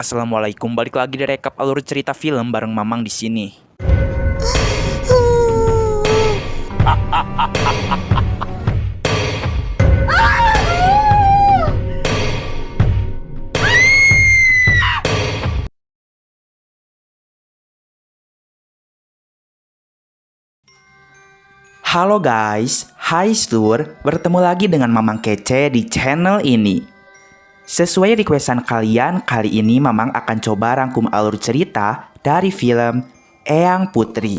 Assalamualaikum, balik lagi di rekap alur cerita film bareng Mamang di sini. Halo guys, hai seluruh, bertemu lagi dengan Mamang Kece di channel ini. Sesuai requestan kalian, kali ini Mamang akan coba rangkum alur cerita dari film Eyang Putri.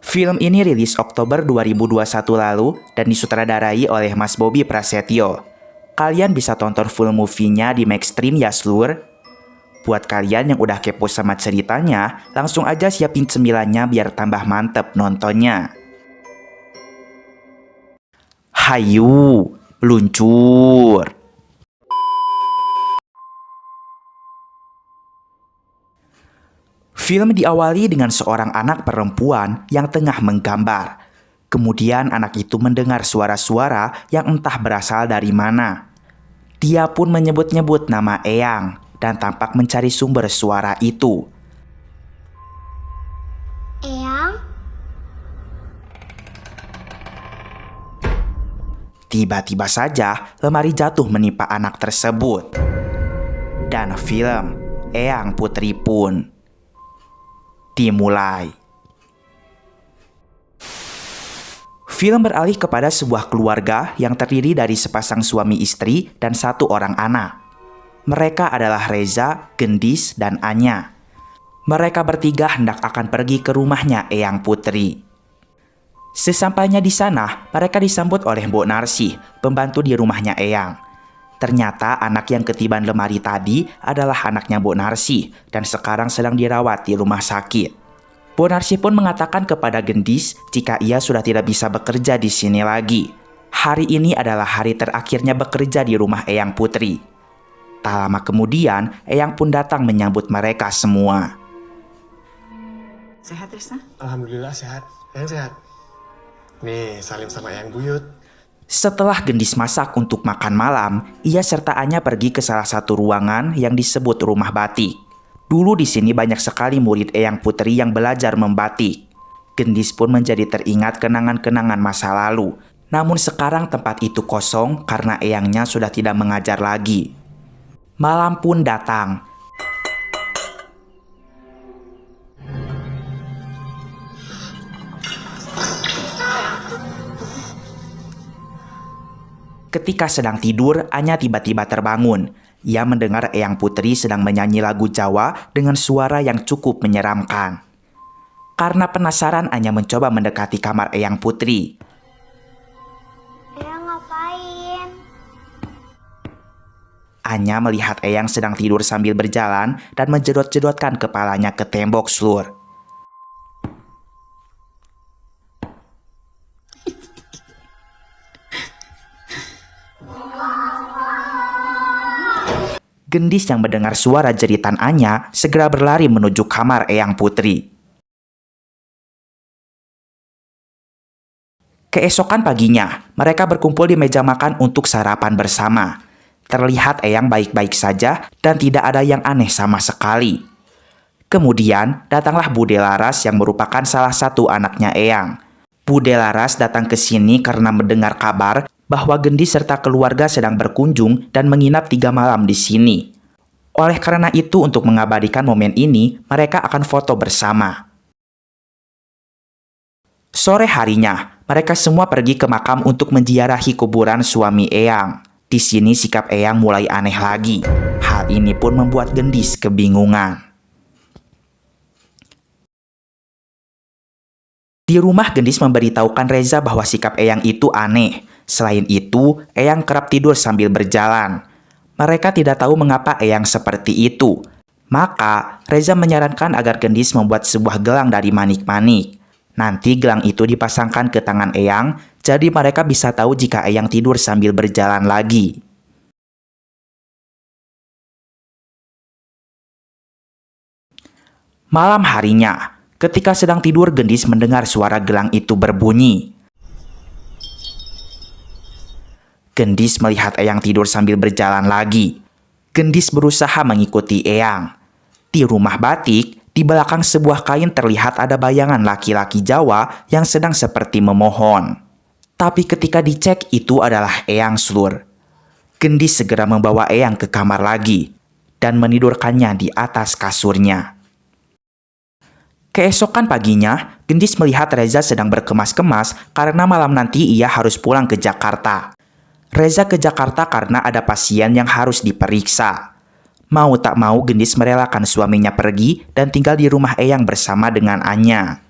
Film ini rilis Oktober 2021 lalu dan disutradarai oleh Mas Bobby Prasetyo. Kalian bisa tonton full movie-nya di Maxstream ya seluruh. Buat kalian yang udah kepo sama ceritanya, langsung aja siapin cemilannya biar tambah mantep nontonnya. Hayu, luncur. Film diawali dengan seorang anak perempuan yang tengah menggambar. Kemudian anak itu mendengar suara-suara yang entah berasal dari mana. Dia pun menyebut-nyebut nama Eyang dan tampak mencari sumber suara itu. Eyang? Tiba-tiba saja lemari jatuh menimpa anak tersebut. Dan film Eyang Putri pun dimulai. Film beralih kepada sebuah keluarga yang terdiri dari sepasang suami istri dan satu orang anak. Mereka adalah Reza, Gendis, dan Anya. Mereka bertiga hendak akan pergi ke rumahnya Eyang Putri. Sesampainya di sana, mereka disambut oleh Mbok Narsih, pembantu di rumahnya Eyang. Ternyata anak yang ketiban lemari tadi adalah anaknya Mbok Narsih dan sekarang sedang dirawat di rumah sakit. Mbok Narsih pun mengatakan kepada Gendis jika ia sudah tidak bisa bekerja di sini lagi. Hari ini adalah hari terakhirnya bekerja di rumah Eyang Putri. Tak lama kemudian, Eyang pun datang menyambut mereka semua. Sehat, Trisna? Alhamdulillah sehat. Eyang sehat. Nih, salim sama Eyang Buyut. Setelah Gendis masak untuk makan malam, ia serta Anya pergi ke salah satu ruangan yang disebut rumah batik. Dulu di sini banyak sekali murid Eyang Putri yang belajar membatik. Gendis pun menjadi teringat kenangan-kenangan masa lalu. Namun sekarang tempat itu kosong karena Eyangnya sudah tidak mengajar lagi. Malam pun datang. Ketika sedang tidur, Anya tiba-tiba terbangun. Ia mendengar Eyang Putri sedang menyanyi lagu Jawa dengan suara yang cukup menyeramkan. Karena penasaran, Anya mencoba mendekati kamar Eyang Putri. Eyang ngapain? Anya melihat Eyang sedang tidur sambil berjalan dan menjedot-jedotkan kepalanya ke tembok seluruh. Gendis yang mendengar suara jeritan Anya segera berlari menuju kamar Eyang Putri. Keesokan paginya, mereka berkumpul di meja makan untuk sarapan bersama. Terlihat Eyang baik-baik saja dan tidak ada yang aneh sama sekali. Kemudian datanglah Bude Laras yang merupakan salah satu anaknya Eyang. Bude Laras datang ke sini karena mendengar kabar bahwa Gendis serta keluarga sedang berkunjung dan menginap 3 malam di sini. Oleh karena itu, untuk mengabadikan momen ini, mereka akan foto bersama. Sore harinya, mereka semua pergi ke makam untuk menziarahi kuburan suami Eyang. Di sini sikap Eyang mulai aneh lagi. Hal ini pun membuat Gendis kebingungan. Di rumah, Gendis memberitahukan Reza bahwa sikap Eyang itu aneh. Selain itu, Eyang kerap tidur sambil berjalan. Mereka tidak tahu mengapa Eyang seperti itu. Maka, Reza menyarankan agar Gendis membuat sebuah gelang dari manik-manik. Nanti gelang itu dipasangkan ke tangan Eyang, jadi mereka bisa tahu jika Eyang tidur sambil berjalan lagi. Malam harinya, ketika sedang tidur, Gendis mendengar suara gelang itu berbunyi. Gendis melihat Eyang tidur sambil berjalan lagi. Gendis berusaha mengikuti Eyang. Di rumah batik, di belakang sebuah kain terlihat ada bayangan laki-laki Jawa yang sedang seperti memohon. Tapi ketika dicek itu adalah Eyang Slur. Gendis segera membawa Eyang ke kamar lagi dan menidurkannya di atas kasurnya. Keesokan paginya, Gendis melihat Reza sedang berkemas-kemas karena malam nanti ia harus pulang ke Jakarta. Reza ke Jakarta karena ada pasien yang harus diperiksa. Mau tak mau Gendis merelakan suaminya pergi dan tinggal di rumah Eyang bersama dengan Anya.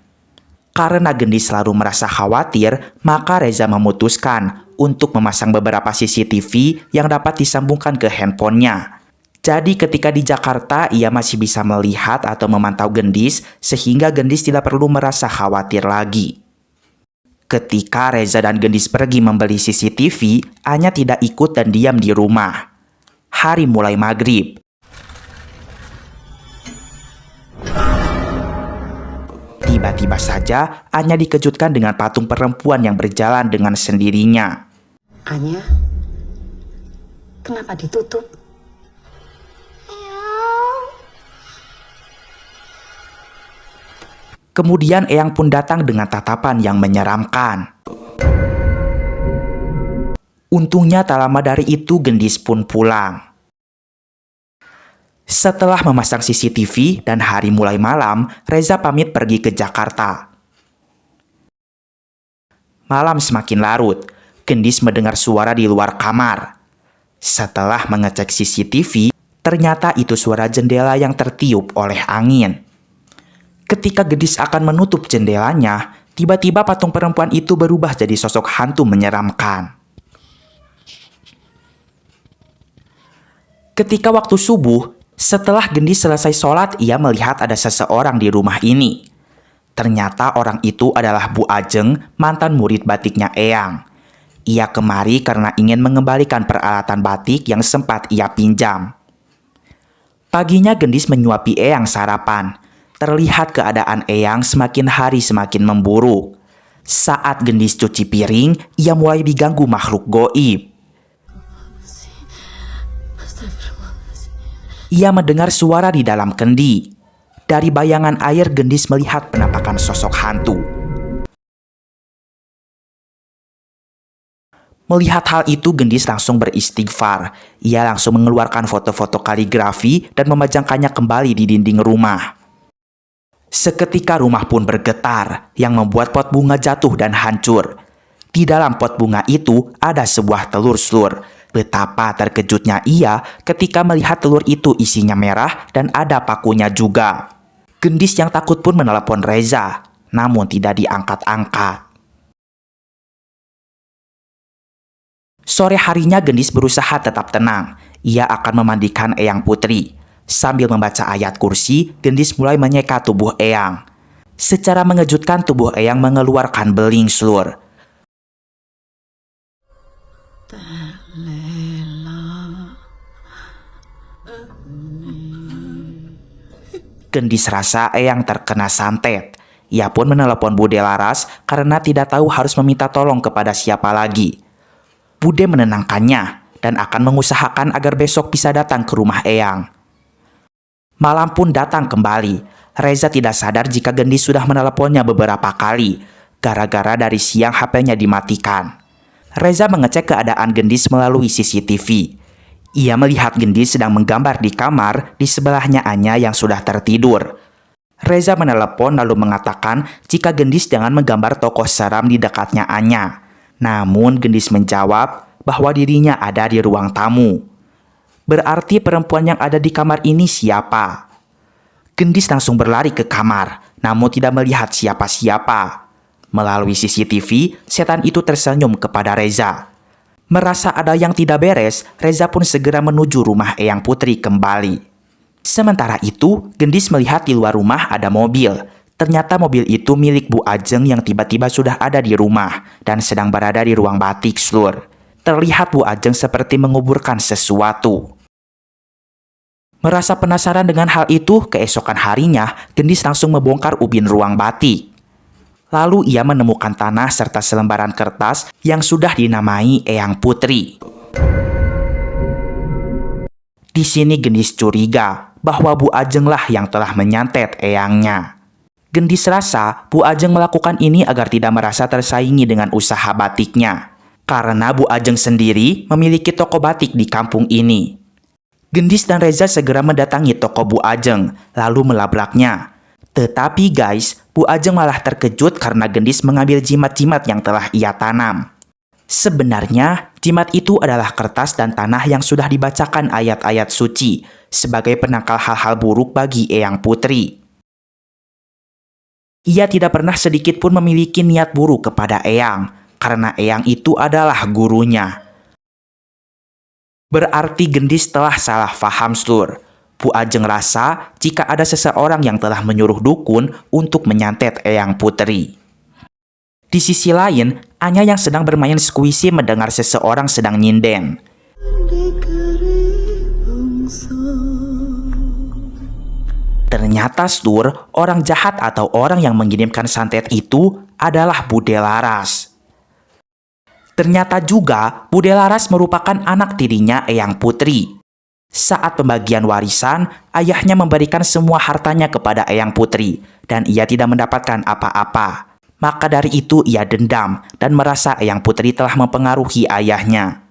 Karena Gendis selalu merasa khawatir, maka Reza memutuskan untuk memasang beberapa CCTV yang dapat disambungkan ke handphonenya. Jadi ketika di Jakarta ia masih bisa melihat atau memantau Gendis sehingga Gendis tidak perlu merasa khawatir lagi. Ketika Reza dan Gendis pergi membeli CCTV, Anya tidak ikut dan diam di rumah. Hari mulai maghrib. Tiba-tiba saja Anya dikejutkan dengan patung perempuan yang berjalan dengan sendirinya. Anya, kenapa ditutup? Eyang. Kemudian Eyang pun datang dengan tatapan yang menyeramkan. Untungnya tak lama dari itu Gendis pun pulang. Setelah memasang CCTV dan hari mulai malam, Reza pamit pergi ke Jakarta. Malam semakin larut, Gendis mendengar suara di luar kamar. Setelah mengecek CCTV, ternyata itu suara jendela yang tertiup oleh angin. Ketika Gendis akan menutup jendelanya, tiba-tiba patung perempuan itu berubah jadi sosok hantu menyeramkan. Ketika waktu subuh, setelah Gendis selesai sholat, ia melihat ada seseorang di rumah ini. Ternyata orang itu adalah Bu Ajeng, mantan murid batiknya Eyang. Ia kemari karena ingin mengembalikan peralatan batik yang sempat ia pinjam. Paginya Gendis menyuapi Eyang sarapan. Terlihat keadaan Eyang semakin hari semakin memburuk. Saat Gendis cuci piring, ia mulai diganggu makhluk goib. Ia mendengar suara di dalam kendi. Dari bayangan air, Gendis melihat penampakan sosok hantu. Melihat hal itu, Gendis langsung beristighfar. Ia langsung mengeluarkan foto-foto kaligrafi dan memajangkannya kembali di dinding rumah. Seketika rumah pun bergetar, yang membuat pot bunga jatuh dan hancur. Di dalam pot bunga itu ada sebuah telur Slur. Betapa terkejutnya ia ketika melihat telur itu isinya merah dan ada pakunya juga. Gendis yang takut pun menelepon Reza, namun tidak diangkat-angkat. Sore harinya Gendis berusaha tetap tenang. Ia akan memandikan Eyang Putri. Sambil membaca ayat kursi, Gendis mulai menyeka tubuh Eyang. Secara mengejutkan tubuh Eyang mengeluarkan beling Slur. Gendis rasa Eyang terkena santet. Ia pun menelepon Bude Laras karena tidak tahu harus meminta tolong kepada siapa lagi. Bude menenangkannya dan akan mengusahakan agar besok bisa datang ke rumah Eyang. Malam pun datang kembali. Reza tidak sadar jika Gendis sudah meneleponnya beberapa kali. Gara-gara dari siang HP-nya dimatikan. Reza mengecek keadaan Gendis melalui CCTV. Ia melihat Gendis sedang menggambar di kamar di sebelahnya Anya yang sudah tertidur. Reza menelepon lalu mengatakan jika Gendis jangan menggambar tokoh seram di dekatnya Anya. Namun Gendis menjawab bahwa dirinya ada di ruang tamu. Berarti perempuan yang ada di kamar ini siapa? Gendis langsung berlari ke kamar, namun tidak melihat siapa-siapa. Melalui CCTV, setan itu tersenyum kepada Reza. Merasa ada yang tidak beres, Reza pun segera menuju rumah Eyang Putri kembali. Sementara itu, Gendis melihat di luar rumah ada mobil. Ternyata mobil itu milik Bu Ajeng yang tiba-tiba sudah ada di rumah dan sedang berada di ruang batik Slur. Terlihat Bu Ajeng seperti menguburkan sesuatu. Merasa penasaran dengan hal itu, keesokan harinya, Gendis langsung membongkar ubin ruang batik. Lalu ia menemukan tanah serta selembaran kertas yang sudah dinamai Eyang Putri. Di sini Gendis curiga bahwa Bu Ajeng lah yang telah menyantet eyangnya. Gendis rasa Bu Ajeng melakukan ini agar tidak merasa tersaingi dengan usaha batiknya. Karena Bu Ajeng sendiri memiliki toko batik di kampung ini. Gendis dan Reza segera mendatangi toko Bu Ajeng, lalu melabraknya. Tetapi guys, Bu Ajeng malah terkejut karena Gendis mengambil jimat-jimat yang telah ia tanam. Sebenarnya, jimat itu adalah kertas dan tanah yang sudah dibacakan ayat-ayat suci sebagai penangkal hal-hal buruk bagi Eyang Putri. Ia tidak pernah sedikit pun memiliki niat buruk kepada Eyang, karena Eyang itu adalah gurunya. Berarti Gendis telah salah faham, Slur. Bu Ajeng rasa jika ada seseorang yang telah menyuruh dukun untuk menyantet Eyang Putri. Di sisi lain, Anya yang sedang bermain squishy mendengar seseorang sedang nyinden. Ternyata, Slur, orang jahat atau orang yang mengirimkan santet itu adalah Bude Laras. Ternyata juga Bude Laras merupakan anak tirinya Eyang Putri. Saat pembagian warisan, ayahnya memberikan semua hartanya kepada Eyang Putri dan ia tidak mendapatkan apa-apa. Maka dari itu ia dendam dan merasa Eyang Putri telah mempengaruhi ayahnya.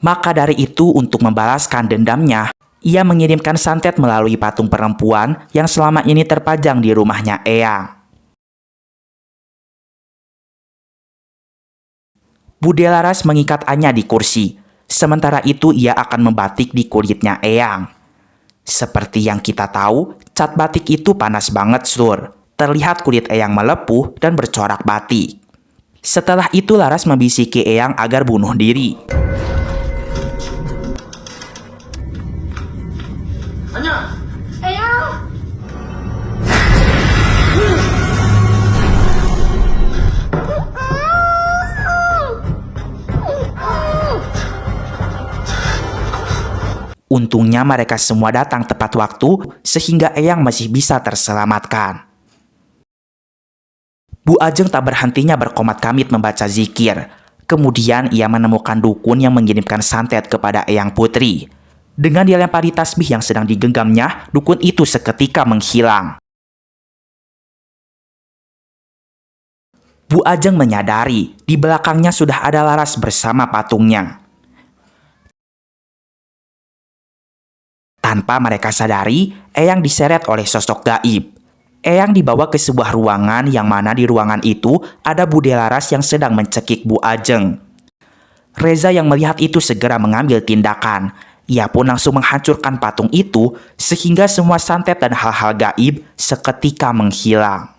Maka dari itu untuk membalaskan dendamnya, ia mengirimkan santet melalui patung perempuan yang selama ini terpajang di rumahnya Eyang. Bude Laras mengikat Anya di kursi. Sementara itu ia akan membatik di kulitnya Eyang. Seperti yang kita tahu, cat batik itu panas banget, Sur. Terlihat kulit Eyang melepuh dan bercorak batik. Setelah itu Laras membisiki Eyang agar bunuh diri. Anya! Eyang! Untungnya mereka semua datang tepat waktu sehingga Eyang masih bisa terselamatkan. Bu Ajeng tak berhentinya berkomat-kamit membaca zikir. Kemudian ia menemukan dukun yang mengirimkan santet kepada Eyang Putri. Dengan dilempari tasbih yang sedang digenggamnya, dukun itu seketika menghilang. Bu Ajeng menyadari di belakangnya sudah ada Laras bersama patungnya. Tanpa mereka sadari, Eyang diseret oleh sosok gaib. Eyang dibawa ke sebuah ruangan yang mana di ruangan itu ada Bude Laras yang sedang mencekik Bu Ajeng. Reza yang melihat itu segera mengambil tindakan. Ia pun langsung menghancurkan patung itu sehingga semua santet dan hal-hal gaib seketika menghilang.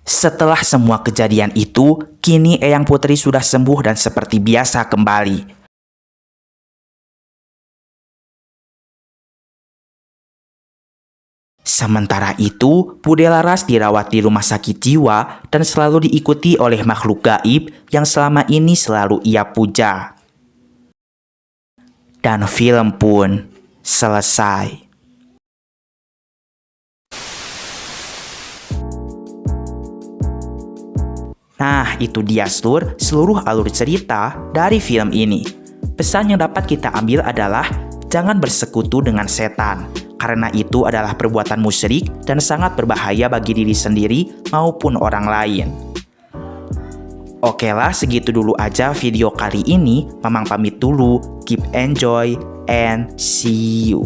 Setelah semua kejadian itu, kini Eyang Putri sudah sembuh dan seperti biasa kembali. Sementara itu, Bude Laras dirawat di rumah sakit jiwa dan selalu diikuti oleh makhluk gaib yang selama ini selalu ia puja. Dan film pun selesai. Nah, itu dia seluruh alur cerita dari film ini. Pesan yang dapat kita ambil adalah jangan bersekutu dengan setan, karena itu adalah perbuatan musyrik dan sangat berbahaya bagi diri sendiri maupun orang lain. Oke lah, segitu dulu aja video kali ini. Mamang pamit dulu. Keep enjoy and see you.